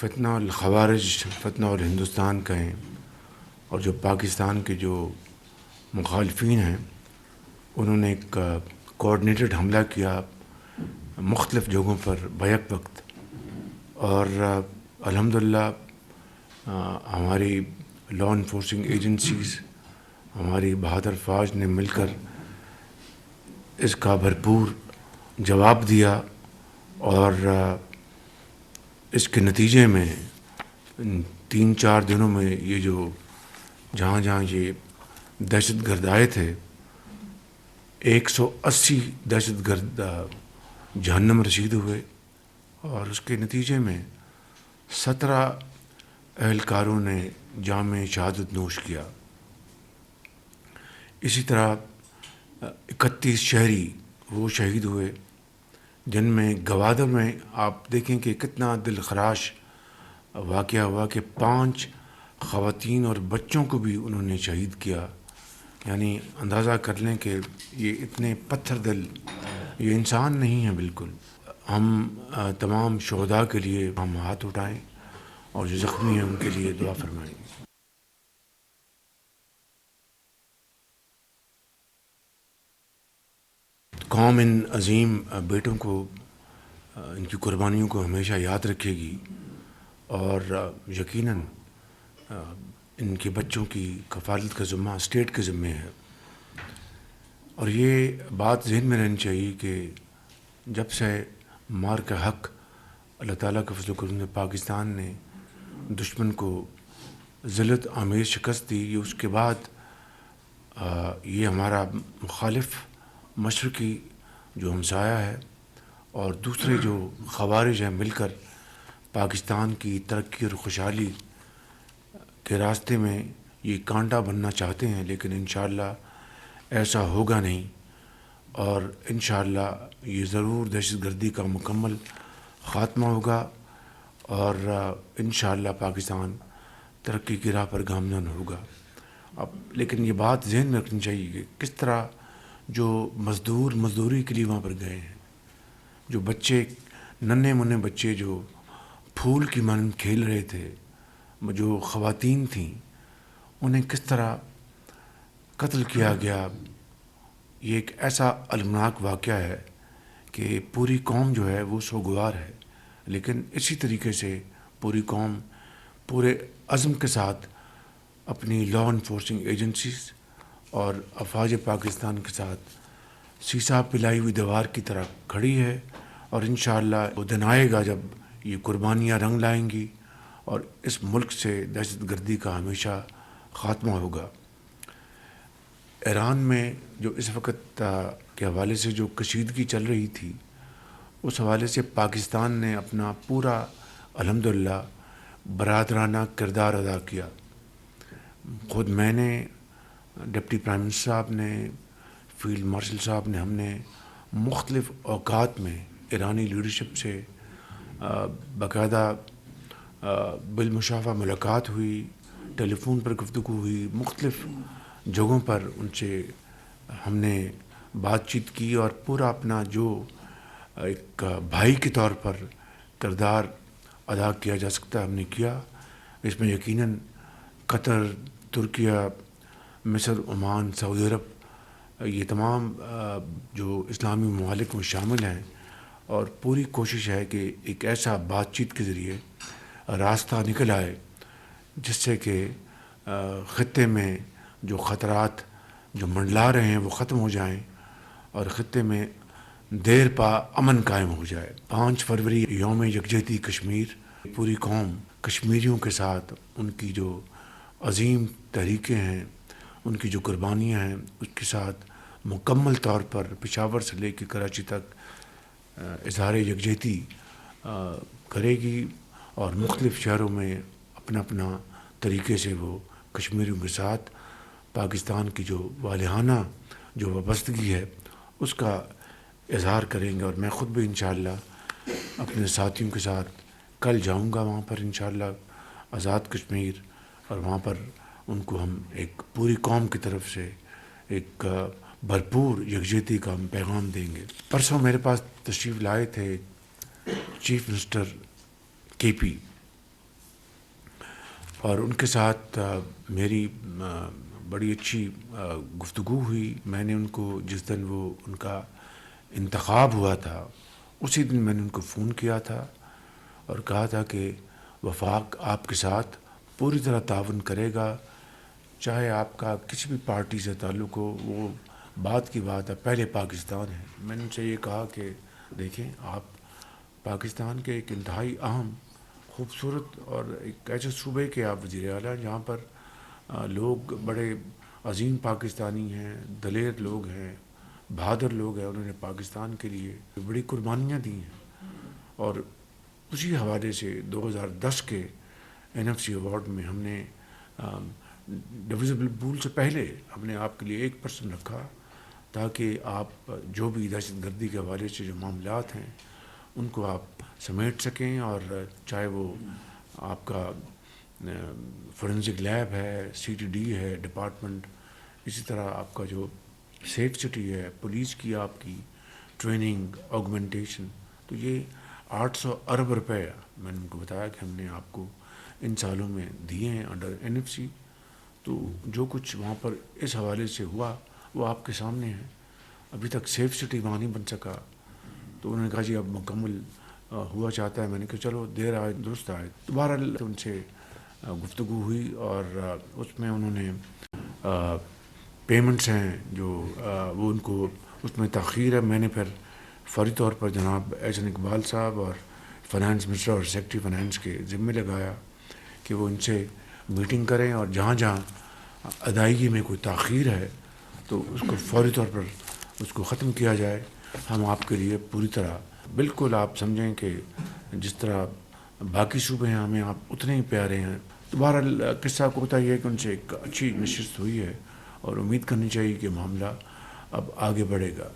فتنہ الخوارج، فتنہ الہندوستان کہیں، اور جو پاکستان کے جو مخالفین ہیں انہوں نے ایک کوآرڈینیٹڈ حملہ کیا مختلف جگہوں پر بیک وقت، اور الحمدللہ ہماری لا انفورسنگ ایجنسیز، ہماری بہادر فوج نے مل کر اس کا بھرپور جواب دیا، اور اس کے نتیجے میں 3-4 دنوں میں یہ جو جہاں جہاں یہ دہشت گرد آئے تھے 180 دہشت گرد جہنم رسید ہوئے، اور اس کے نتیجے میں 17 اہلکاروں نے جام شہادت نوش کیا۔ اسی طرح 31 شہری وہ شہید ہوئے، جن میں گوادر میں آپ دیکھیں کہ کتنا دلخراش واقعہ ہوا کہ 5 خواتین اور بچوں کو بھی انہوں نے شہید کیا۔ یعنی اندازہ کر لیں کہ یہ اتنے پتھر دل، یہ انسان نہیں ہیں بالکل۔ ہم تمام شہداء کے لیے ہم ہاتھ اٹھائیں، اور جو زخمی ہیں ان کے لیے دعا فرمائیں۔ قوم ان عظیم بیٹوں کو، ان کی قربانیوں کو ہمیشہ یاد رکھے گی، اور یقیناً ان کے بچوں کی کفالت کا ذمہ اسٹیٹ کے ذمے ہے۔ اور یہ بات ذہن میں رہنی چاہیے کہ جب سے مار کا حق اللہ تعالیٰ کے فضل و کرم سے پاکستان نے دشمن کو ذلت آمیز شکست دی، اس کے بعد یہ ہمارا مخالف مشرقی جو ہمسایہ ہے اور دوسرے جو خوارج ہیں مل کر پاکستان کی ترقی اور خوشحالی کے راستے میں یہ کانٹا بننا چاہتے ہیں، لیکن انشاءاللہ ایسا ہوگا نہیں، اور انشاءاللہ یہ ضرور دہشت گردی کا مکمل خاتمہ ہوگا، اور انشاءاللہ پاکستان ترقی کی راہ پر گامزن ہوگا۔ اب لیکن یہ بات ذہن میں رکھنی چاہیے کہ کس طرح جو مزدور مزدوری کے لیے وہاں پر گئے ہیں، جو بچے ننھے منھے بچے جو پھول کی مانند کھیل رہے تھے، جو خواتین تھیں، انہیں کس طرح قتل کیا گیا، یہ ایک ایسا المناک واقعہ ہے کہ پوری قوم جو ہے وہ سوگوار ہے۔ لیکن اسی طریقے سے پوری قوم پورے عزم کے ساتھ اپنی لا انفورسنگ ایجنسیز اور افواج پاکستان کے ساتھ سیسا پلائی ہوئی دیوار کی طرح کھڑی ہے، اور انشاءاللہ وہ دن آئے گا جب یہ قربانیاں رنگ لائیں گی اور اس ملک سے دہشت گردی کا ہمیشہ خاتمہ ہوگا۔ ایران میں جو اس وقت کے حوالے سے جو کشیدگی چل رہی تھی، اس حوالے سے پاکستان نے اپنا پورا الحمدللہ برادرانہ کردار ادا کیا۔ خود میں نے، ڈپٹی پرائم منسٹر صاحب نے، فیلڈ مارشل صاحب نے، ہم نے مختلف اوقات میں ایرانی لیڈرشپ سے باقاعدہ بالمشافہ ملاقات ہوئی، ٹیلی فون پر گفتگو ہوئی، مختلف جگہوں پر ان سے ہم نے بات چیت کی، اور پورا اپنا جو ایک بھائی کے طور پر کردار ادا کیا جا سکتا ہم نے کیا۔ اس میں یقیناً قطر، ترکیہ، مصر، عمان، سعودی عرب، یہ تمام جو اسلامی ممالک میں شامل ہیں، اور پوری کوشش ہے کہ ایک ایسا بات چیت کے ذریعے راستہ نکل آئے جس سے کہ خطے میں جو خطرات جو منڈلا رہے ہیں وہ ختم ہو جائیں، اور خطے میں دیر پا امن قائم ہو جائے۔ 5 فروری یوم یکجہتی کشمیر، پوری قوم کشمیریوں کے ساتھ ان کی جو عظیم تحریکیں ہیں، ان کی جو قربانیاں ہیں، اس کے ساتھ مکمل طور پر پشاور سے لے کے کراچی تک اظہار یکجہتی کرے گی، اور مختلف شہروں میں اپنا اپنا طریقے سے وہ کشمیریوں کے ساتھ پاکستان کی جو والہانہ جو وابستگی ہے اس کا اظہار کریں گے۔ اور میں خود بھی انشاءاللہ اپنے ساتھیوں کے ساتھ کل جاؤں گا وہاں پر انشاءاللہ آزاد کشمیر، اور وہاں پر ان کو ہم ایک پوری قوم کی طرف سے ایک بھرپور یکجہتی کا ہم پیغام دیں گے۔ پرسوں میرے پاس تشریف لائے تھے چیف منسٹر کے پی، اور ان کے ساتھ میری بڑی اچھی گفتگو ہوئی. میں نے ان کو جس دن وہ ان کا انتخاب ہوا تھا اسی دن میں نے ان کو فون کیا تھا اور کہا تھا کہ وفاق آپ کے ساتھ پوری طرح تعاون کرے گا، چاہے آپ کا کسی بھی پارٹی سے تعلق ہو. وہ بات کی بات ہے، پہلے پاکستان ہے. میں نے ان سے یہ کہا کہ دیکھیں، آپ پاکستان کے ایک انتہائی اہم، خوبصورت اور ایک ایسے صوبے کے آپ وزیر اعلیٰ ہیں جہاں پر لوگ بڑے عظیم پاکستانی ہیں، دلیر لوگ ہیں، بہادر لوگ ہیں. انہوں نے پاکستان کے لیے بڑی قربانیاں دی ہیں. اور اسی حوالے سے 2010 کے NFC ایوارڈ میں ہم نے ڈویزبل پول سے پہلے ہم نے آپ کے لیے 1% رکھا تاکہ آپ جو بھی دہشت گردی کے حوالے سے جو معاملات ہیں ان کو آپ سمیٹ سکیں. اور چاہے وہ آپ کا فورنزک لیب ہے، CTD ہے ڈپارٹمنٹ، اسی طرح آپ کا جو سیف سٹی ہے، پولیس کی آپ کی ٹریننگ آگمنٹیشن. تو یہ 800 ارب روپے میں نے ان کو بتایا کہ ہم نے آپ کو ان سالوں میں دیے ہیں انڈر NFC. تو جو کچھ وہاں پر اس حوالے سے ہوا وہ آپ کے سامنے ہے. ابھی تک سیف سٹی وہاں نہیں بن سکا. تو انہوں نے کہا جی اب مکمل ہوا چاہتا ہے. میں نے کہا چلو دیر آئے درست آئے. تو بہرحال ان سے گفتگو ہوئی اور اس میں انہوں نے پیمنٹس ہیں جو وہ ان کو اس میں تاخیر ہے. میں نے پھر فوری طور پر جناب احسن اقبال صاحب اور فنانس منسٹر اور سیکرٹری فنانس کے ذمے لگایا کہ وہ ان سے میٹنگ کریں اور جہاں جہاں ادائیگی میں کوئی تاخیر ہے تو اس کو فوری طور پر اس کو ختم کیا جائے. ہم آپ کے لیے پوری طرح بالکل آپ سمجھیں کہ جس طرح باقی صوبے ہیں ہمیں آپ اتنے ہی پیارے ہیں. تو بہرحال قصہ کو ہوتا یہ ہے کہ ان سے ایک اچھی نشست ہوئی ہے اور امید کرنی چاہیے کہ معاملہ اب آگے بڑھے گا.